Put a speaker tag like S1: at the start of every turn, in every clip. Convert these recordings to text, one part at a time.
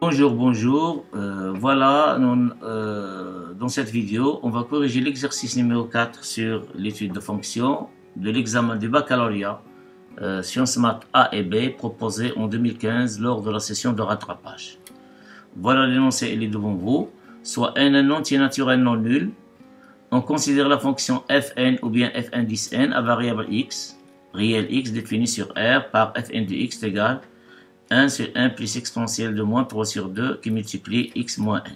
S1: Bonjour, bonjour. Dans cette vidéo, on va corriger l'exercice numéro 4 sur l'étude de fonction de l'examen du baccalauréat Sciences Maths A et B proposé en 2015 lors de la session de rattrapage. Voilà l'énoncé, il est devant vous. Soit n un entier naturel non nul. On considère la fonction fn ou bien fn 10n à variable x, réel x définie sur R par fn de x égale 1 sur 1 plus exponentielle de moins 3 sur 2 qui multiplie x moins n.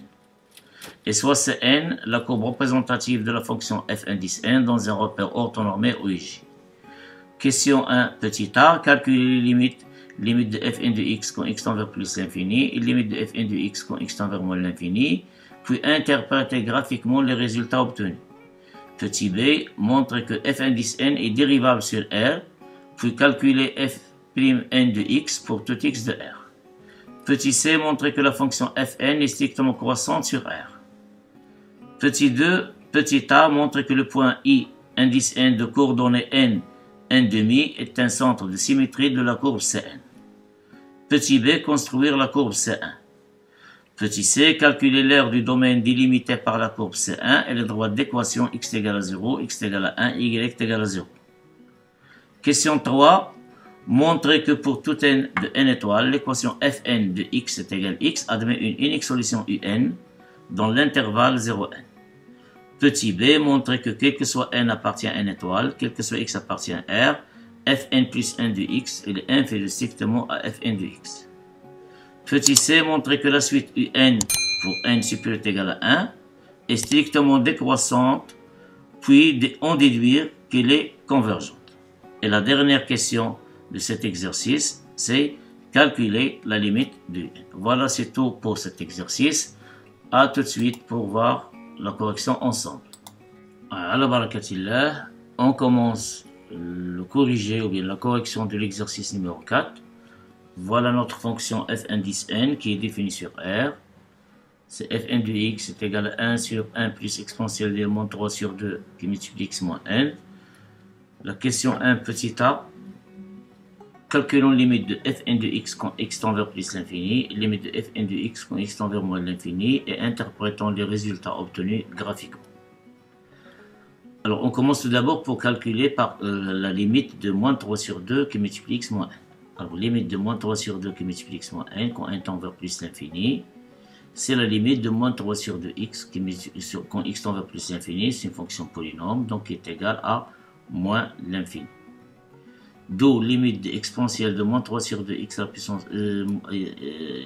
S1: Et soit Cn, la courbe représentative de la fonction fn 10n dans un repère orthonormé OIJ. Question 1, petit a, calculer les limites de fn de x quand x tend vers plus l'infini et limite de fn de x quand x tend vers moins l'infini, puis interpréter graphiquement les résultats obtenus. Petit b, montre que fn 10n est dérivable sur R, puis calculer f'n de x pour tout x de R. Petit c, montre que la fonction fn est strictement croissante sur R. Petit 2, petit a, montre que le point I, indice n de coordonnées n, n', est un centre de symétrie de la courbe Cn. Petit b, construire la courbe C1. Petit c, calculer l'aire du domaine délimité par la courbe C1 et le droit d'équation x égale à 0, x égale à 1, y égale à 0. Question 3. Montrer que pour tout n de n étoiles, l'équation fn de x est égale x admet une unique solution un dans l'intervalle 0n. Petit b, montrer que quel que soit n appartient à n étoile, quel que soit x appartient à R, fn plus 1 de x est inférieur strictement à fn de x. Petit c, montrer que la suite un pour n supérieur ou égal à 1 est strictement décroissante, puis en déduire qu'elle est convergente. Et la dernière question de cet exercice, c'est calculer la limite de n. Voilà, c'est tout pour cet exercice. À tout de suite pour voir la correction ensemble. Ala barakatillah, on commence le corriger ou bien la correction de l'exercice numéro 4. Voilà notre fonction fn 10n qui est définie sur R. C'est fn de x est égal à 1 sur 1 plus exponentielle de moins 3 sur 2 qui multiplie x moins n. La question 1 petit a. Calculons limite de fn de x quand x tend vers plus l'infini, limite de fn de x quand x tend vers moins l'infini et interprétons les résultats obtenus graphiquement. Alors on commence tout d'abord pour calculer par la limite de moins 3 sur 2 qui multiplie x moins n. Alors limite de moins 3 sur 2 qui multiplie x moins n quand n tend vers plus l'infini, c'est la limite de moins 3 sur 2x quand x tend vers plus l'infini, c'est une fonction polynôme donc qui est égale à moins l'infini. D'où limite de exponentielle de moins 3 sur 2 x à la puissance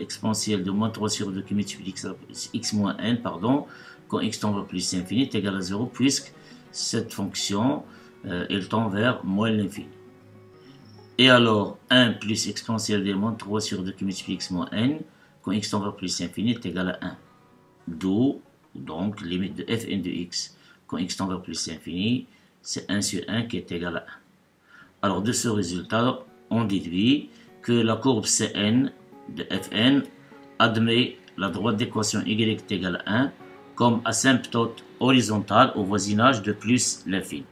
S1: exponentielle de moins 3 sur 2 qui multiplie x moins n pardon, quand x tend vers plus l'infini est égal à 0 puisque cette fonction elle tend vers moins l'infini. Et alors 1 plus exponentielle de moins 3 sur 2 qui multiplie x moins n quand x tend vers plus l'infini est égal à 1. D'où donc limite de fn de x quand x tend vers plus l'infini c'est 1 sur 1 qui est égal à 1. Alors de ce résultat, on déduit que la courbe Cn de Fn admet la droite d'équation y est égale à 1 comme asymptote horizontale au voisinage de plus l'infini.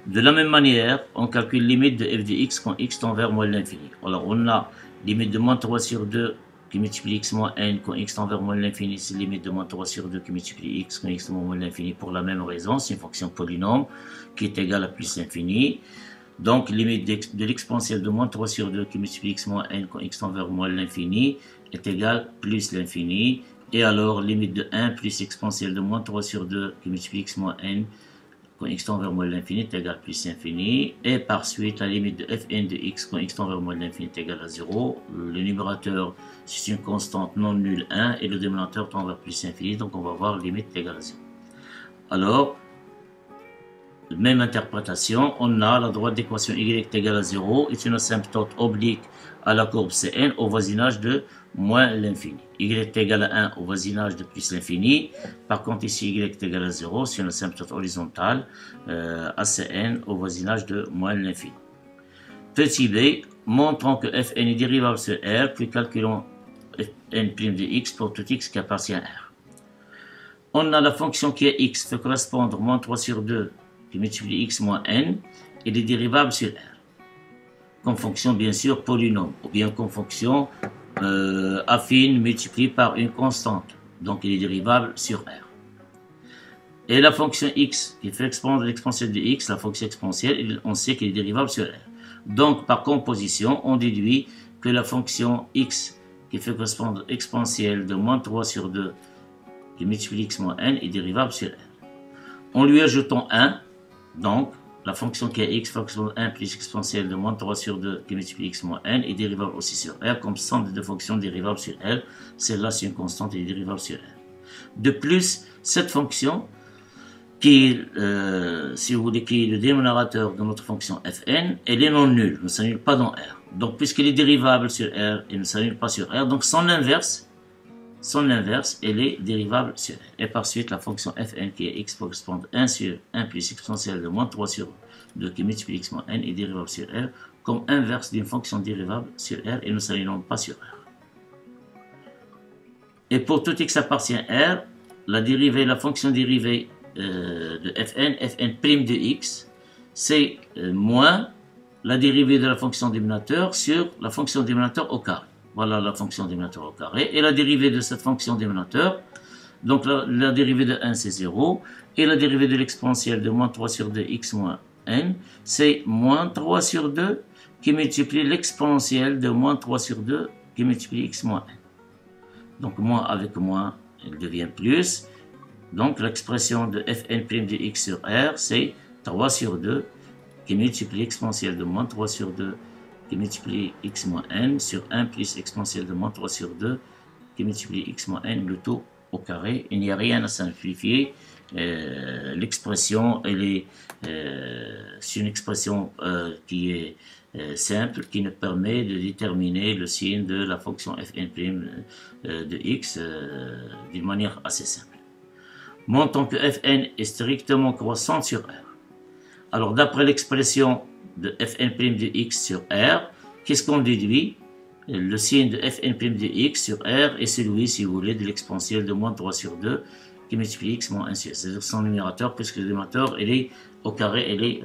S1: De la même manière, on calcule limite de f de x quand x tend vers moins l'infini. Alors on a limite de moins 3 sur 2 qui multiplie x moins n quand x tend vers moins l'infini, c'est limite de moins 3 sur 2 qui multiplie x quand x tend vers moins l'infini pour la même raison, c'est une fonction polynôme qui est égale à plus l'infini. Donc, limite de l'exponentielle de moins 3 sur 2 qui multiplie x moins n quand x tend vers moins l'infini est égale plus l'infini. Et alors, limite de 1 plus exponentielle de moins 3 sur 2 qui multiplie x moins n quand x tend vers moins l'infini est égale plus l'infini. Et par suite, la limite de fn de x quand x tend vers moins l'infini est égale à 0. Le numérateur, c'est une constante non nulle 1 et le dénominateur tend vers plus l'infini. Donc, on va voir limite égale à 0. Alors, même interprétation, on a la droite d'équation y est égale à 0 est une asymptote oblique à la courbe Cn au voisinage de moins l'infini. Y est égal à 1 au voisinage de plus l'infini. Par contre ici y est égal à 0, c'est une asymptote horizontale à Cn au voisinage de moins l'infini. Petit b, montrons que fn est dérivable sur R, puis calculons fn' de x pour tout x qui appartient à R. On a la fonction qui est x fait correspondre moins 3 sur 2 qui multiplie x moins n et des dérivables sur R. Comme fonction bien sûr polynôme ou bien comme fonction affine multiplié par une constante. Donc il est dérivable sur R. Et la fonction x qui fait l'exponentielle de x, la fonction exponentielle, on sait qu'elle est dérivable sur R. Donc par composition, on déduit que la fonction x qui fait correspondre exponentielle de moins 3 sur 2 qui multiplie x moins n est dérivable sur R. En lui ajoutant 1, donc la fonction qui est x correspond à 1 plus exponentielle de moins 3 sur 2 qui multiplie x moins n est dérivable aussi sur R comme somme des deux fonctions dérivables sur R. Celle-là c'est une constante et est dérivable sur R. De plus, cette fonction qui est, si vous voulez, qui est le dénominateur de notre fonction fn, elle est non nulle, ne s'annule pas dans R. Donc, puisqu'elle est dérivable sur R, elle ne s'annule pas sur R, donc son inverse, elle est dérivable sur R. Et par suite, la fonction fn qui est x correspond à 1 sur 1 plus exponentielle de moins 3 sur 2 qui multiplie x moins n est dérivable sur R comme inverse d'une fonction dérivable sur R et ne s'annule pas sur R. Et pour tout x appartient à R, la fonction dérivée de fn' de x, c'est moins la dérivée de la fonction dénominateur sur la fonction dénominateur au carré. Voilà la fonction dénominateur au carré. Et la dérivée de cette fonction dénominateur, donc la dérivée de 1 c'est 0, et la dérivée de l'exponentielle de moins 3 sur 2 x moins n, c'est moins 3 sur 2 qui multiplie l'exponentielle de moins 3 sur 2 qui multiplie x moins n. Donc moins avec moins, il devient plus. Donc l'expression de fn' de x sur R, c'est 3 sur 2 qui multiplie exponentielle de moins 3 sur 2 qui multiplie x moins n sur 1 plus exponentielle de moins 3 sur 2 qui multiplie x moins n, le tout au carré. Il n'y a rien à simplifier. L'expression, c'est une expression qui est simple, qui nous permet de déterminer le signe de la fonction fn' de x d'une manière assez simple. Montrons que fn est strictement croissante sur R. Alors, d'après l'expression de fn' de x sur R, qu'est-ce qu'on déduit? Le signe de fn' de x sur R est celui, si vous voulez, de l'exponentielle de moins 3 sur 2 qui multiplie x moins 1 sur R. C'est-à-dire son numérateur, puisque le dénominateur, elle est au carré, elle est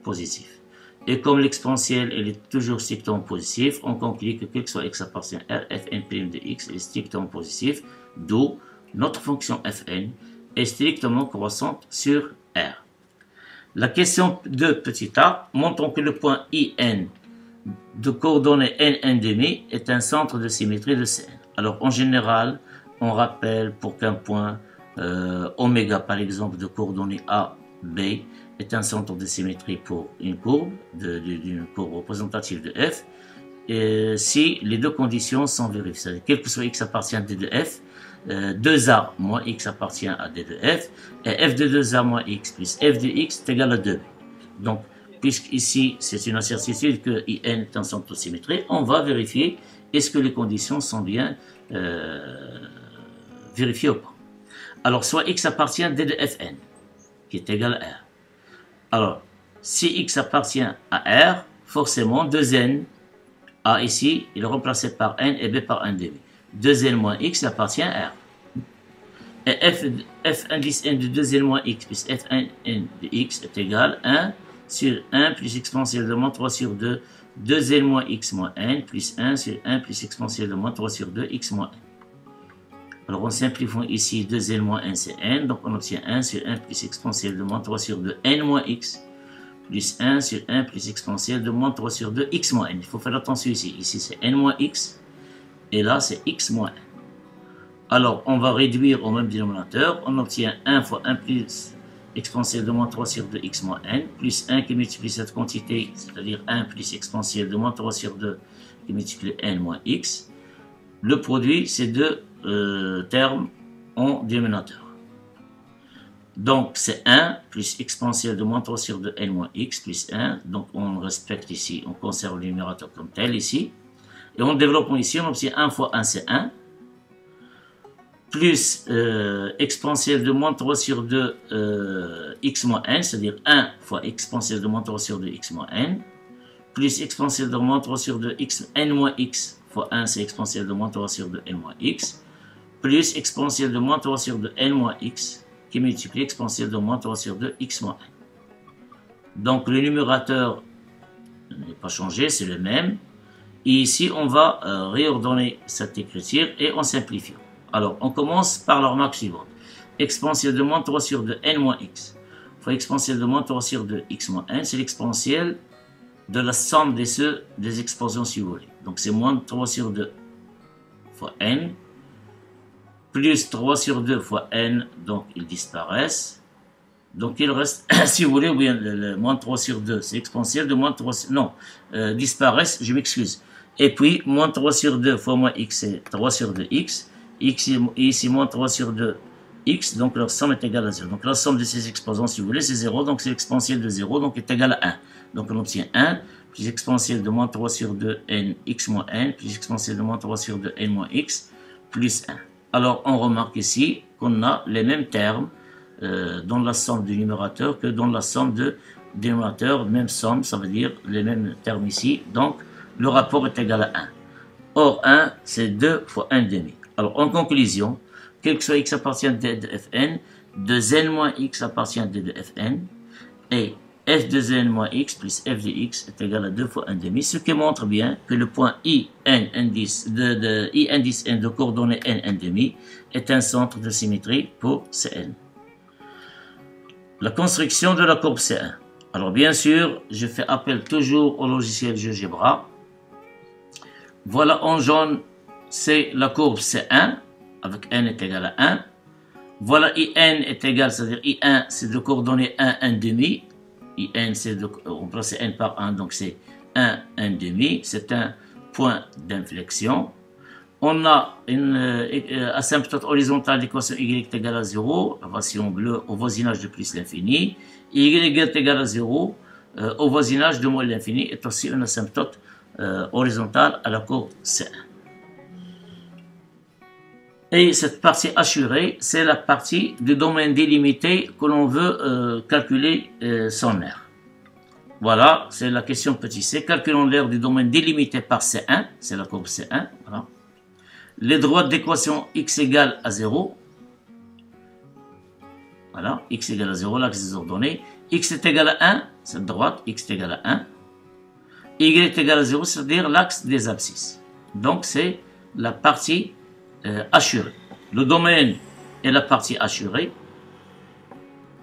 S1: positif. Et comme l'exponentielle, elle est toujours strictement positive, on conclut que quel que soit x appartient à R, fn' de x est strictement positif, d'où notre fonction fn est strictement croissante sur R. La question de petit a, montrons que le point IN de coordonnées n1,5 est un centre de symétrie de Cn. Alors en général, on rappelle pour qu'un point oméga par exemple de coordonnées A, B est un centre de symétrie pour une courbe, d'une courbe représentative de f, et si les deux conditions sont vérifiées, c'est-à-dire quel que soit x appartient à d de f, 2a moins x appartient à d de f, et f de 2a moins x plus f de x est égal à 2b. Donc, puisqu'ici c'est une incertitude que IN est un centre de symétrie, on va vérifier est-ce que les conditions sont bien vérifiées ou pas. Alors, soit x appartient à d de fn, qui est égal à r. Alors, si x appartient à R, forcément 2n, A ici, il est remplacé par n et b par 1 demi. 2n moins x appartient à R. Et f indice n de 2n moins x plus f n de x est égal à 1 sur 1 plus exponentielle de moins 3 sur 2, 2n moins x moins n plus 1 sur 1 plus exponentielle de moins 3 sur 2, x moins n. Alors, en simplifiant ici, 2n moins 1, c'est n. Donc, on obtient 1 sur 1 plus exponentielle de moins 3 sur 2, n moins x, plus 1 sur 1 plus exponentielle de moins 3 sur 2, x moins n. Il faut faire attention ici. Ici, c'est n moins x. Et là, c'est x moins n. Alors, on va réduire au même dénominateur. On obtient 1 fois 1 plus exponentielle de moins 3 sur 2, x moins n, plus 1 qui multiplie cette quantité, c'est-à-dire 1 plus exponentielle de moins 3 sur 2 qui multiplie n moins x. Le produit, c'est deux termes en dénominateur. Donc, c'est 1 plus exponentielle de moins 3 sur 2 n moins x plus 1. Donc, on respecte ici, on conserve le numérateur comme tel ici. Et en développant ici, on obtient 1 fois 1, c'est 1. Plus exponentielle de moins 3 sur 2 x moins n, c'est-à-dire 1 fois exponentielle de moins 3 sur 2 x moins n. Plus exponentielle de moins 3 sur 2 x n moins x fois 1, c'est exponentielle de moins 3 sur 2 n moins x. Plus exponentielle de moins 3 sur 2 n moins x qui multiplie exponentielle de moins 3 sur 2 x moins n. Donc le numérateur n'est pas changé, c'est le même. Et ici, on va réordonner cette écriture et on simplifie. Alors, on commence par la remarque suivante. Exponentielle de moins 3 sur 2 n moins x fois exponentielle de moins 3 sur 2 x moins n, c'est l'exponentielle de la somme des expressions si vous voulez. Donc, c'est moins 3 sur 2 fois n, plus 3 sur 2 fois n, donc ils disparaissent. Donc il reste, si vous voulez, ou bien le moins 3 sur 2, c'est exponentielle de moins 3 sur... Non, disparaissent, je m'excuse. Et puis, moins 3 sur 2 fois moins x, c'est 3 sur 2x. X est ici moins 3 sur 2x, donc leur somme est égale à 0. Donc la somme de ces exposants, si vous voulez, c'est 0, donc c'est l'exponentielle de 0, donc est égale à 1. Donc on obtient 1, plus exponentielle de moins 3 sur 2 n, x moins n, plus exponentielle de moins 3 sur 2 n moins x, plus 1. Alors on remarque ici qu'on a les mêmes termes dans la somme du numérateur que dans la somme de dénominateur, même somme, ça veut dire les mêmes termes ici, donc le rapport est égal à 1. Or 1, c'est 2 fois 1 demi. Alors en conclusion, quel que soit x appartient à d de fn, de n moins x appartient à d de fn, et f de n moins x plus f de x est égal à 2 fois 1 demi, ce qui montre bien que le point i indice n de coordonnées n demi est un centre de symétrie pour Cn. La construction de la courbe C1. Alors bien sûr, je fais appel toujours au logiciel GeoGebra. Voilà en jaune, c'est la courbe C1 avec n est égal à 1. Voilà IN est égal, c'est-à-dire I1 c'est de coordonnées 1, 1 demi. IN c'est de, on place n par 1, donc c'est 1, 1 demi. C'est un point d'inflexion. On a une asymptote horizontale d'équation y est égale à 0, la version bleue au voisinage de plus l'infini. Y est égal à 0 au voisinage de moins l'infini est aussi une asymptote horizontale à la courbe C1. Et cette partie assurée, c'est la partie du domaine délimité que l'on veut calculer son aire. Voilà, c'est la question petit c. Calculons l'aire du domaine délimité par C1, c'est la courbe C1. Voilà. Les droites d'équation x égale à 0. Voilà, x égale à 0, l'axe des ordonnées. X est égal à 1, cette droite, x est égal à 1. Y est égal à 0, c'est-à-dire l'axe des abscisses. Donc c'est la partie assurée. Le domaine est la partie assurée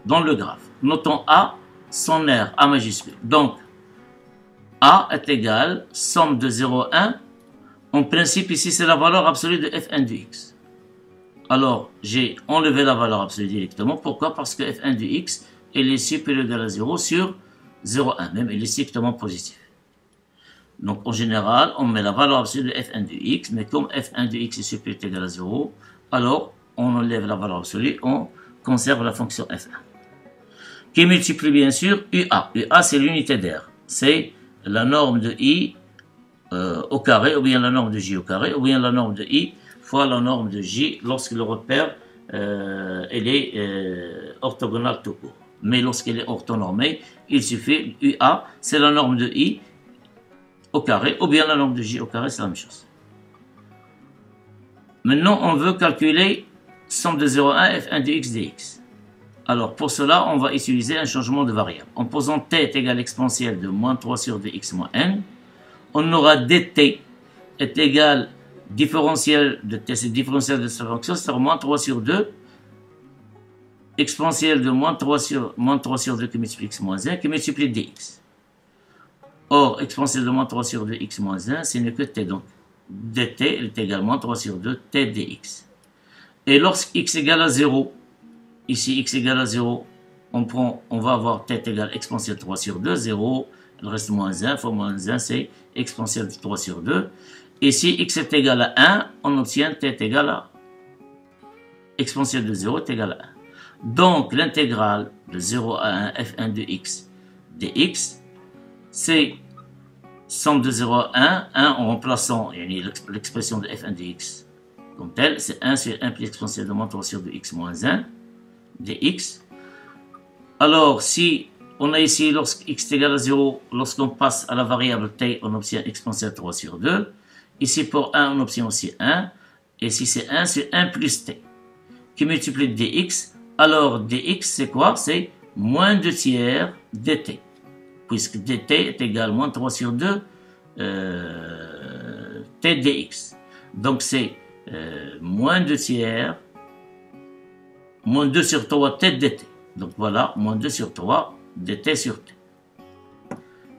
S1: dans le graphe. Notons A, son aire A majuscule. Donc A est égal, somme de 0 à 1. En principe, ici, c'est la valeur absolue de f1 de x. Alors, j'ai enlevé la valeur absolue directement. Pourquoi? Parce que f1 de x, elle est supérieure ou égale à 0 sur 0,1. Même, elle est strictement positive. Donc, en général, on met la valeur absolue de f1 de x. Mais comme f1 de x est supérieur ou égal à 0, alors, on enlève la valeur absolue, on conserve la fonction f1. Qui multiplie, bien sûr, UA. UA, c'est l'unité d'aire. C'est la norme de i au carré, ou bien la norme de j au carré, ou bien la norme de i fois la norme de j lorsque le repère elle est orthogonale tout court. Mais lorsqu'elle est orthonormée, il suffit, UA, c'est la norme de i au carré, ou bien la norme de j au carré, c'est la même chose. Maintenant, on veut calculer somme de 0 à 1, f1 de x dx. Alors, pour cela, on va utiliser un changement de variable. En posant t est égal à l'exponentielle de moins 3 sur 2x moins n, on aura dt est égal différentiel de t, c'est différentiel de cette fonction, c'est moins 3 sur 2, exponentielle de moins 3 sur 2 qui multiplie x moins 1, qui multiplie dx. Or, exponentielle de moins 3 sur 2 x moins 1, ce n'est que t, donc dt est égal à moins 3 sur 2 t dx. Et lorsque x égale à 0, ici x égale à 0, on va avoir t égale exponentielle de 3 sur 2, 0, il reste moins 1, fois moins 1, c'est exponentielle de 3 sur 2. Et si x est égal à 1, on obtient t est égal à exponentielle de 0 est égal à 1. Donc, l'intégrale de 0 à 1 f1 de x dx, c'est somme de 0 à 1 en remplaçant l'expression de f1 de x comme telle, c'est 1 sur 1 plus exponentielle de moins 3 sur 2x moins 1 dx. Alors, si on a ici, lorsque x est égal à 0, lorsqu'on passe à la variable t, on obtient exponentielle de 3 sur 2. Ici, pour 1, on obtient aussi 1. Et si c'est 1, c'est 1 plus t, qui multiplie dx. Alors, dx, c'est quoi? C'est moins 2 tiers dt. Puisque dt est égal à moins 3 sur 2 t dx. Donc c'est moins 2 tiers, moins 2 sur 3 t dt. Donc voilà, moins 2 sur 3 dt sur t.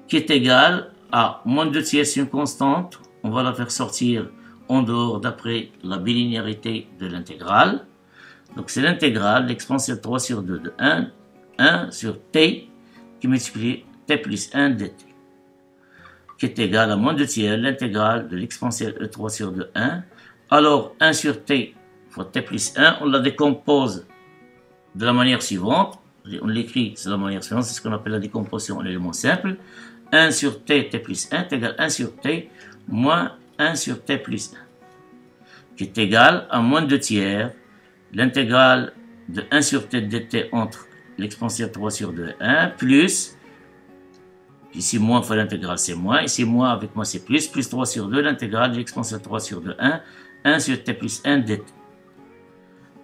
S1: Qui est égal à moins 2 tiers, c'est une constante. On va la faire sortir en dehors d'après la bilinéarité de l'intégrale. Donc c'est l'intégrale, l'exponentielle 3 sur 2 de 1 sur t qui multiplie t plus 1 dt. Qui est égal à moins 2 tiers, l'intégrale de l'exponentielle e3 sur 2, 1. Alors 1 sur t fois t plus 1, on la décompose de la manière suivante. On l'écrit de la manière suivante, c'est ce qu'on appelle la décomposition en éléments simples. 1 sur t, t plus 1 est égal à 1 sur t moins 1 sur t plus 1. Qui est égal à moins 2 tiers, l'intégrale de 1 sur t dt entre l'exponentielle 3 sur 2 et 1, plus, ici moins fois l'intégrale c'est moins, ici moins avec moi c'est plus 3 sur 2, l'intégrale de l'exponentielle 3 sur 2, 1 sur t plus 1 dt.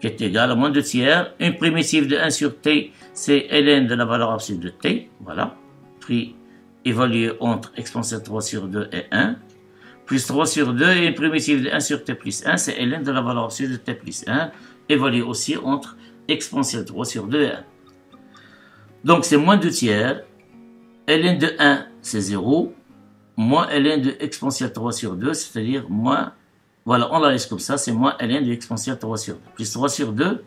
S1: Qui est égal à moins 2 tiers, une primitive de 1 sur t, c'est ln de la valeur absolue de t, voilà, pris évalué entre exponentielle 3 sur 2 et 1, plus 3 sur 2, et une primitive de 1 sur t plus 1, c'est ln de la valeur absolue de t plus 1, évalué aussi entre exponentielle 3 sur 2 et 1. Donc c'est moins 2 tiers, ln de 1 c'est 0, moins ln de exponentielle 3 sur 2, c'est-à-dire moins, voilà, on la laisse comme ça, c'est moins ln de exponentielle 3 sur 2, plus 3 sur 2,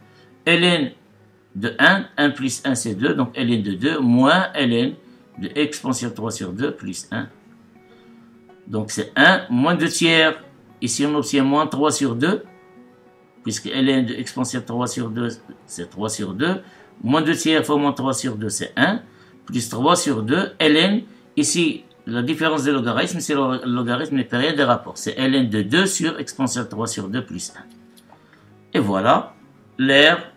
S1: ln de 1 plus 1 c'est 2, donc ln de 2, moins ln de exponentielle 3 sur 2 plus 1. Donc c'est 1, moins 2 tiers, ici on obtient moins 3 sur 2, puisque ln de exponentielle 3 sur 2 c'est 3 sur 2, moins 2 tiers fois moins 3 sur 2 c'est 1, plus 3 sur 2, ln, ici la différence des logarithmes, c'est le logarithme des périodes des rapports, c'est ln de 2 sur exponentielle 3 sur 2 plus 1. Et voilà, l'aire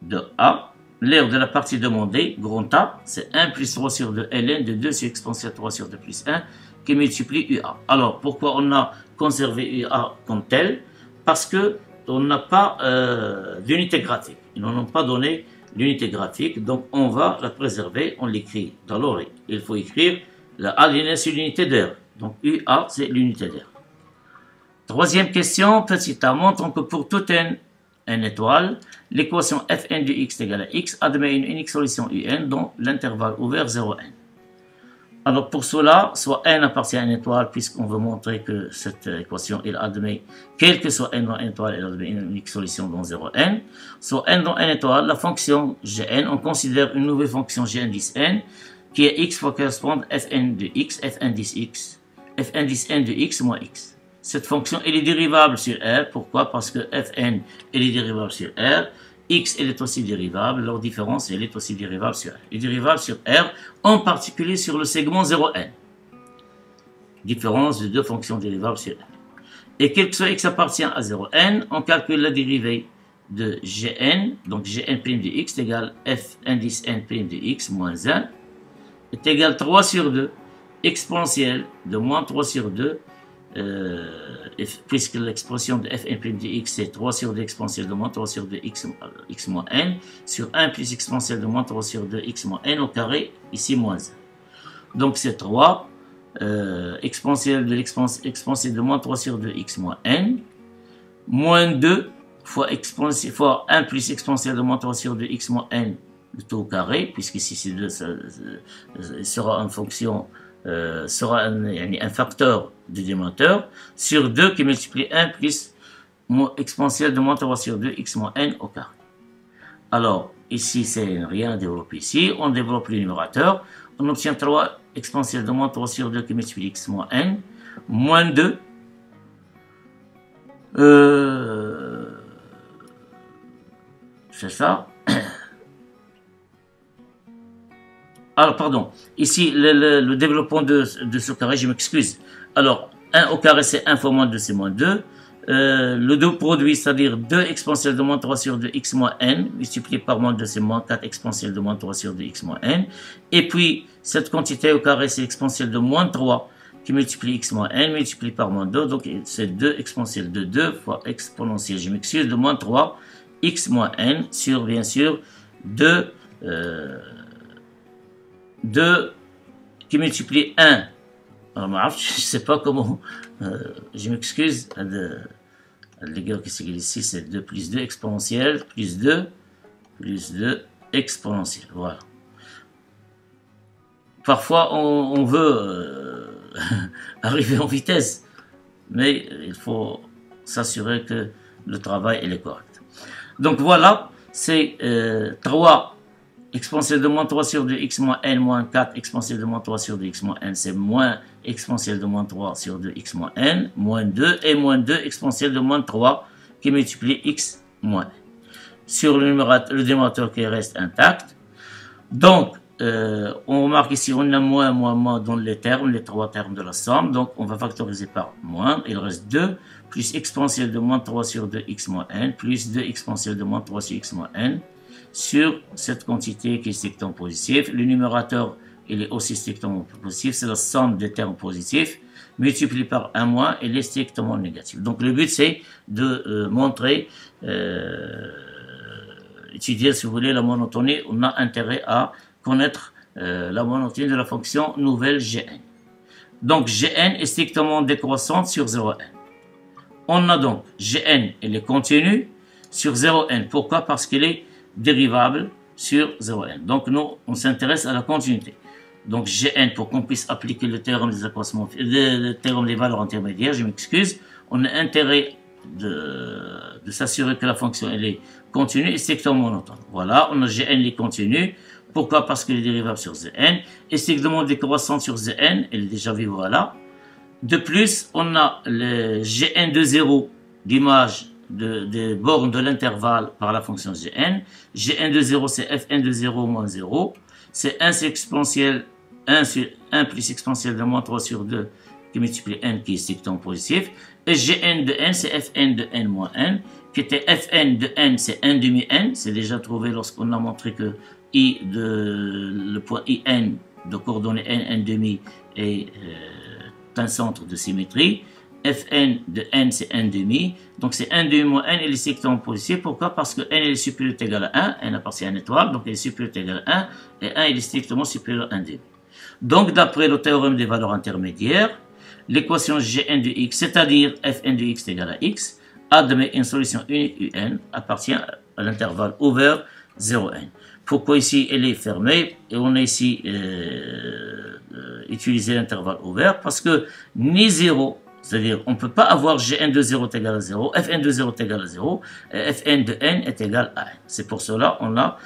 S1: de A, l'aire de la partie demandée, grand A, c'est 1 plus 3 sur 2 ln de 2 sur exponentielle 3 sur 2 plus 1 qui multiplie UA. Alors, pourquoi on a conservé UA comme tel? Parce que on n'a pas d'unité graphique. Ils n'en ont pas donné l'unité graphique, donc on va la préserver, on l'écrit dans l'oreille. Il faut écrire la A linéaire sur l'unité d'air. Donc UA, c'est l'unité d'air. Troisième question, petit a, montre que pour toute n étoile, l'équation fn de x égale à x admet une unique solution un dont l'intervalle ouvert 0n. Alors pour cela, soit n appartient à une étoile, puisqu'on veut montrer que cette équation, il admet, quel que soit n dans n étoile, elle admet une unique solution dans 0n. Soit n dans n étoile, la fonction gn, on considère une nouvelle fonction g indice n, qui est x fois correspondre fn de x, f indice x, f indice n de x moins x. Cette fonction, elle est dérivable sur R. Pourquoi? Parce que fn, elle est dérivable sur R. X, elle est aussi dérivable. Leur différence, elle est aussi dérivable sur R. Elle est dérivable sur R, en particulier sur le segment 0n. Différence de deux fonctions dérivables sur R. Et quel que soit x appartient à 0n, on calcule la dérivée de gn. Donc gn' de x est égal f indice n' de x moins 1 est égal 3 sur 2 exponentielle de moins 3 sur 2 puisque l'expression de fn' de x c'est 3 sur 2 exponentielle de moins 3 sur 2 x moins n sur 1 plus exponentielle de moins 3 sur 2 x moins n au carré, ici moins 1. Donc c'est 3 exponentielle de l'exponentielle de moins 3 sur 2 x moins n moins 2 fois 1 plus exponentielle de moins 3 sur 2 x moins n le tout au carré, puisqu'ici c'est 2, ça sera une fonction sera un facteur du dénominateur sur 2 qui multiplie 1 plus exponentielle de moins 3 sur 2 x moins n au carré. Alors ici c'est rien à développer ici, on développe le numérateur, on obtient 3 exponentielle de moins 3 sur 2 qui multiplie x moins n moins 2 c'est ça. Alors, pardon, ici, le développement de ce carré, je m'excuse. Alors, 1 au carré, c'est 1 fois moins 2, c'est moins 2. Le deux produit, c'est-à-dire 2 exponentielle de moins 3 sur 2 x moins n, multiplié par moins 2, c'est moins 4 exponentielle de moins 3 sur 2 x moins n. Et puis, cette quantité au carré, c'est exponentielle de moins 3 qui multiplie x moins n, multiplié par moins 2. Donc, c'est 2 exponentielle de 2 fois exponentielle, je m'excuse, de moins 3 x moins n sur, bien sûr, 2 qui multiplie 1 Alors, je ne sais pas comment, je m'excuse, l'égal qui s'écrit ici, c'est 2 plus 2 exponentielle, plus 2 exponentielle, voilà. Parfois, on veut arriver en vitesse, mais il faut s'assurer que le travail est correct. Donc voilà, c'est 3 exponentielle de moins 3 sur 2 x moins n moins 4 exponentielle de moins 3 sur 2 x moins n, c'est moins exponentielle de moins 3 sur 2 x moins n, moins 2, et moins 2 exponentielle de moins 3 qui multiplie x moins n. Sur le dénominateur qui reste intact. Donc, on remarque ici, on a moins dans les termes, les 3 termes de la somme. Donc, on va factoriser par moins. Il reste 2 plus exponentielle de moins 3 sur 2 x moins n plus 2 exponentielle de moins 3 sur x moins n sur cette quantité qui est strictement positive. Le numérateur, il est aussi strictement positif. C'est la somme des termes positifs multiplié par 1 moins, il est strictement négatif. Donc, le but, c'est de montrer, étudier, si vous voulez, la monotonie. On a intérêt à connaître la monotonie de la fonction nouvelle Gn. Donc, Gn est strictement décroissante sur 0n. On a donc Gn, elle est continue sur 0n. Pourquoi? Parce qu'elle est dérivable sur 0n. Donc, nous, on s'intéresse à la continuité. Donc, Gn, pour qu'on puisse appliquer le théorème des accroissements, le théorème des valeurs intermédiaires, je m'excuse, on a intérêt de s'assurer que la fonction, elle est continue et strictement monotone. Voilà, on a Gn, elle est continue. Pourquoi? Parce qu'elle est dérivable sur Zn. Et strictement décroissante sur Zn, elle est déjà vue, voilà. De plus, on a le Gn de 0, l'image des bornes de l'intervalle par la fonction Gn. Gn de 0, c'est Fn de 0 moins 0. C'est 1 exponentielle, 1 sur 1 plus exponentielle de moins 3 sur 2 qui multiplie n qui est strictement positif. Et Gn de n, c'est Fn de n moins n, qui était Fn de n, c'est 1 demi n. C'est déjà trouvé lorsqu'on a montré que I le point In de coordonnées n demi est un centre de symétrie. Fn de n, c'est 1 demi. Donc, c'est 1 demi moins n, il est strictement positif. Pourquoi? Parce que n est supérieur ou égal à 1. n appartient à une étoile, donc il est supérieur ou égal à 1. Et 1, il est strictement supérieur à 1 demi. Donc, d'après le théorème des valeurs intermédiaires, l'équation Gn de x, c'est-à-dire Fn de x est égal à x, admet une solution unique Un appartient à l'intervalle ouvert 0n. Pourquoi ici elle est fermée et on a ici utilisé l'intervalle ouvert? Parce que ni 0, c'est-à-dire on ne peut pas avoir Gn de 0 est égal à 0, Fn de 0 est égal à 0, et Fn de n est égal à 1. C'est pour cela qu'on a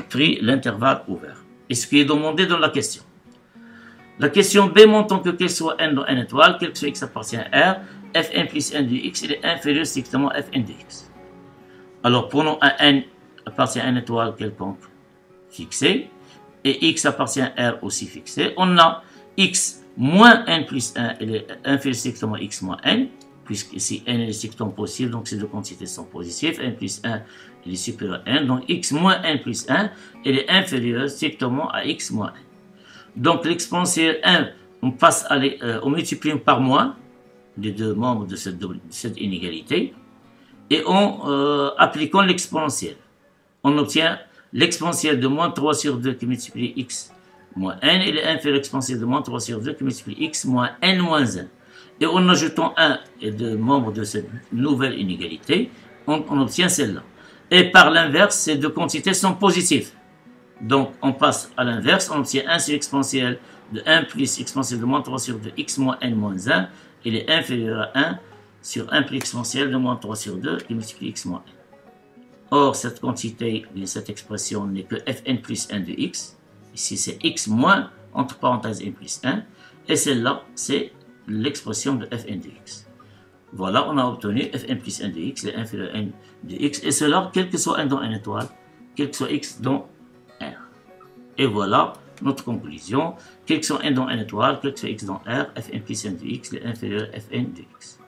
S1: pris l'intervalle ouvert. Et ce qui est demandé dans la question. La question B montrant que quel soit n dans n étoile, quel que soit x appartient à R, Fn plus n de x, il est inférieur strictement à Fn de x. Alors prenons un n appartient à une étoile quelconque fixée, et x appartient à R aussi fixé. On a x moins n plus 1, il est inférieur strictement à x moins n, puisque ici n est strictement positif, donc ces deux quantités sont positives. N plus 1, il est supérieur à n, donc x moins n plus 1, il est inférieur strictement à x moins n. Donc l'exponentielle 1, on passe à on multiplie par moins les deux membres de cette inégalité, et en appliquant l'exponentielle, on obtient l'exponentielle de moins 3 sur 2 qui multiplie x moins n, et l'inférieur l'exponentielle de moins 3 sur 2 qui multiplie x moins n moins 1. Et en ajoutant 1 et 2 membres de cette nouvelle inégalité, on obtient celle-là. Et par l'inverse, ces deux quantités sont positives. Donc, on passe à l'inverse, on obtient 1 sur exponentielle de 1 plus exponentielle de moins 3 sur 2 x moins n moins 1, il est inférieur à 1 sur 1 plus exponentielle de moins 3 sur 2 qui multiplie x moins n. Or, cette quantité, cette expression n'est que Fn plus 1 de x. Ici, c'est x moins, entre parenthèses, n plus 1. Et celle-là, c'est l'expression de Fn de x. Voilà, on a obtenu Fn plus 1 de x, est inférieur à n de x. Et cela, quel que soit n dans n étoile, quel que soit x dans R. Et voilà notre conclusion. Quel que soit n dans n étoile, quel que soit x dans R, Fn plus 1 de x est inférieur à Fn de x.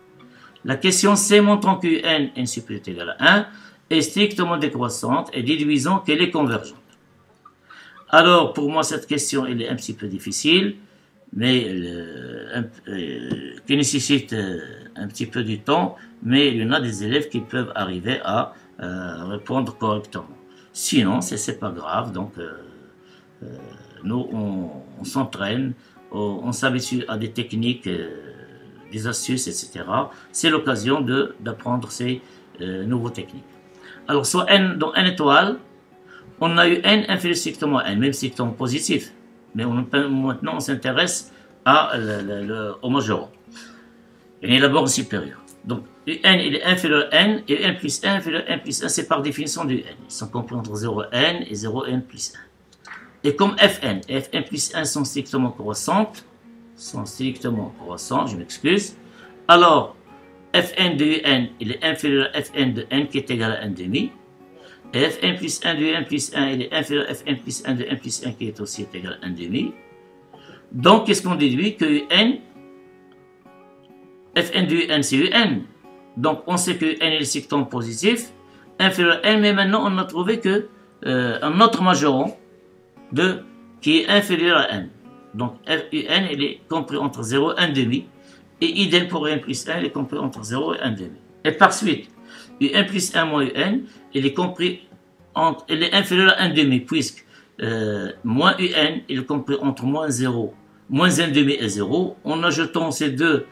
S1: La question C montrant que n est supérieur ou égal à 1 est strictement décroissante et déduisant qu'elle est convergente. Alors, pour moi, cette question, elle est un petit peu difficile, mais qui nécessite un petit peu du temps, mais il y en a des élèves qui peuvent arriver à répondre correctement. Sinon, c'est pas grave, donc nous, on s'entraîne on s'habitue à des techniques, des astuces, etc. C'est l'occasion d'apprendre ces nouvelles techniques. Alors, soit n dans n étoile, on a eu n inférieur strictement à n, même strictement positif. Mais maintenant, on s'intéresse au majorant. Et la borne supérieure. Donc, un il est inférieur à n, et n plus 1 inférieur à n plus 1, c'est par définition du n. Ils sont compris entre 0 n et 0 n plus 1. Et comme fn et fn plus 1 sont strictement croissantes, je m'excuse, alors fn de un il est inférieur à fn de n qui est égal à 1 demi, et fn plus 1 de n plus 1 il est inférieur à fn plus 1 de n plus 1 qui est aussi égal à 1 demi. Donc, qu'est-ce qu'on déduit? Que un, fn de un c'est un. Donc, on sait que n est strictement positif, inférieur à n, mais maintenant on a trouvé que un autre majorant qui est inférieur à n. Donc, un il est compris entre 0 et 1 demi, et idem pour n plus 1, il est compris entre 0 et 1 demi. Et par suite, un plus 1 moins un, il est compris il est inférieur à 1 demi, puisque moins un, il est compris entre moins 0, moins 1 demi et 0. En ajoutant ces deux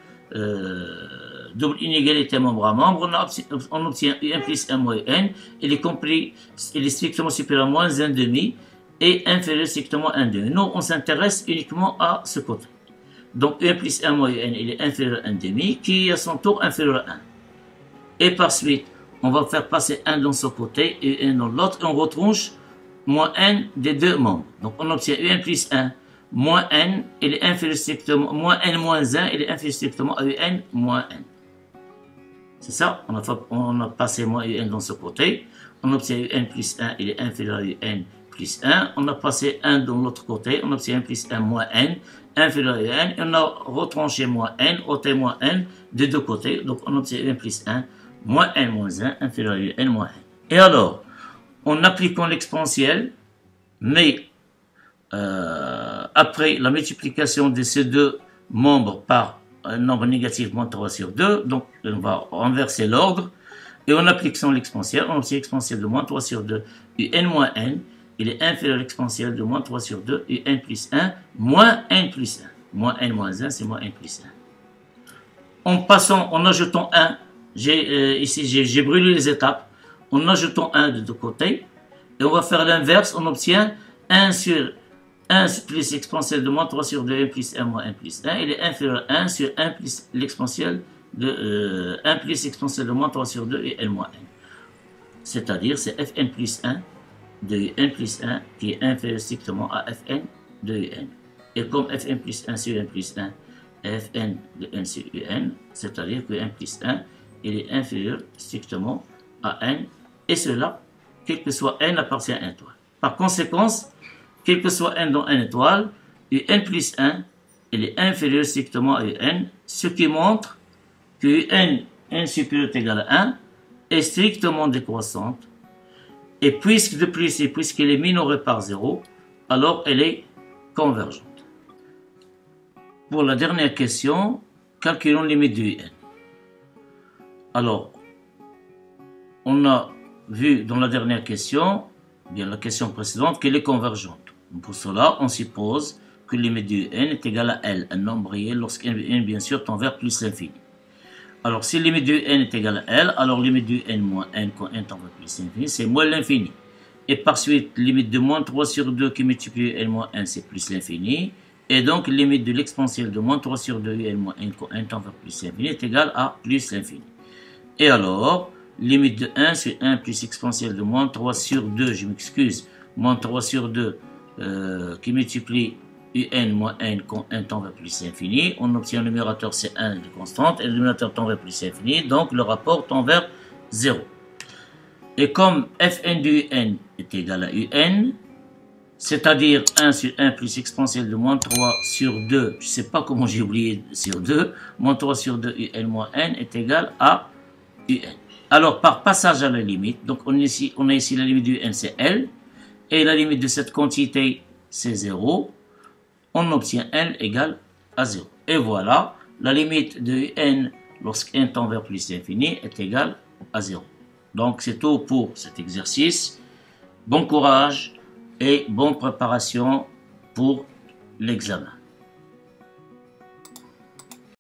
S1: double inégalité membre à membre, on obtient un plus 1 moins n, il est strictement supérieur à moins 1 demi et inférieur strictement à 1 demi. Nous, on s'intéresse uniquement à ce côté. Donc, 1 plus 1 moins n, il est inférieur à 1 demi, qui est à son tour inférieur à 1. Et par suite, on va faire passer 1 dans ce côté et 1 dans l'autre, et on retranche moins n des deux membres. Donc, on obtient un plus 1 moins n, il est inférieur strictement, moins n moins 1, il est inférieur strictement à un moins n. C'est ça, on a passé moins un dans ce côté, on obtient un plus 1, il est inférieur à un plus 1, on a passé 1 dans l'autre côté, on obtient 1 plus 1 moins n, inférieur à n, et on a retranché moins n, ôté moins n des deux côtés, donc on obtient 1 plus 1, moins n moins 1, inférieur à n moins n. Et alors, en appliquant l'exponentielle, mais après la multiplication de ces deux membres par un nombre négatif moins 3 sur 2, donc on va renverser l'ordre, et en appliquant l'exponentielle, on obtient l'exponentielle de moins 3 sur 2, un moins n, il est inférieur à l'exponentielle de moins 3 sur 2, un plus 1, moins n plus 1. Moins n moins 1, c'est moins n plus 1. En ajoutant 1, ici j'ai brûlé les étapes, en ajoutant 1 de deux côtés, et on va faire l'inverse, on obtient 1 sur 1 plus l'exponentielle de moins 3 sur 2, 1 plus 1 moins 1 plus 1, il est inférieur à 1 sur 1 plus l'exponentielle de 1 plus l'exponentielle de moins 3 sur 2 et n moins n. C'est-à-dire, c'est fn plus 1 de n plus 1 qui est inférieur strictement à fn de un. Et comme fn plus 1 sur n plus 1, fn de n sur un, c'est-à-dire que n plus 1, il est inférieur strictement à n, et cela, quel que soit n appartient à n étoile. Par conséquence, quel que soit n dans n étoile, un plus 1, il est inférieur strictement à un, ce qui montre que n supérieur est égal à 1 est strictement décroissante, et puisque de plus, et puisqu'elle est minorée par 0, alors elle est convergente. Pour la dernière question, calculons la limite de un. Alors, on a vu dans la dernière question, bien la question précédente, qu'elle est convergente. Pour cela, on suppose que la limite de n est égale à L, un nombre réel lorsque n bien sûr tend vers plus l'infini. Alors, si la limite de n est égale à L, alors la limite de n moins n quand n tend vers plus l'infini, c'est moins l'infini. Et par suite, la limite de moins 3 sur 2 qui multiplie n moins 1, c'est plus l'infini. Et donc, la limite de l'exponentielle de moins 3 sur 2 n moins n quand n tend vers plus l'infini est égale à plus l'infini. Et alors, limite de 1 sur 1 plus exponentielle de moins 3 sur 2, je m'excuse, moins 3 sur 2 qui multiplie un moins n quand n tend vers plus l'infini, on obtient le numérateur c'est 1 de constante et le dénominateur tend vers plus l'infini, donc le rapport tend vers 0. Et comme fn de un est égal à un, c'est-à-dire 1 sur 1 plus exponentielle de moins 3 sur 2, je ne sais pas comment j'ai oublié sur 2, moins 3 sur 2 un moins n est égal à un. Alors par passage à la limite, donc on a ici la limite de n c'est L, et la limite de cette quantité c'est 0, on obtient n égale à 0. Et voilà, la limite de n lorsque n tend vers plus l'infini est égale à 0. Donc c'est tout pour cet exercice. Bon courage et bonne préparation pour l'examen.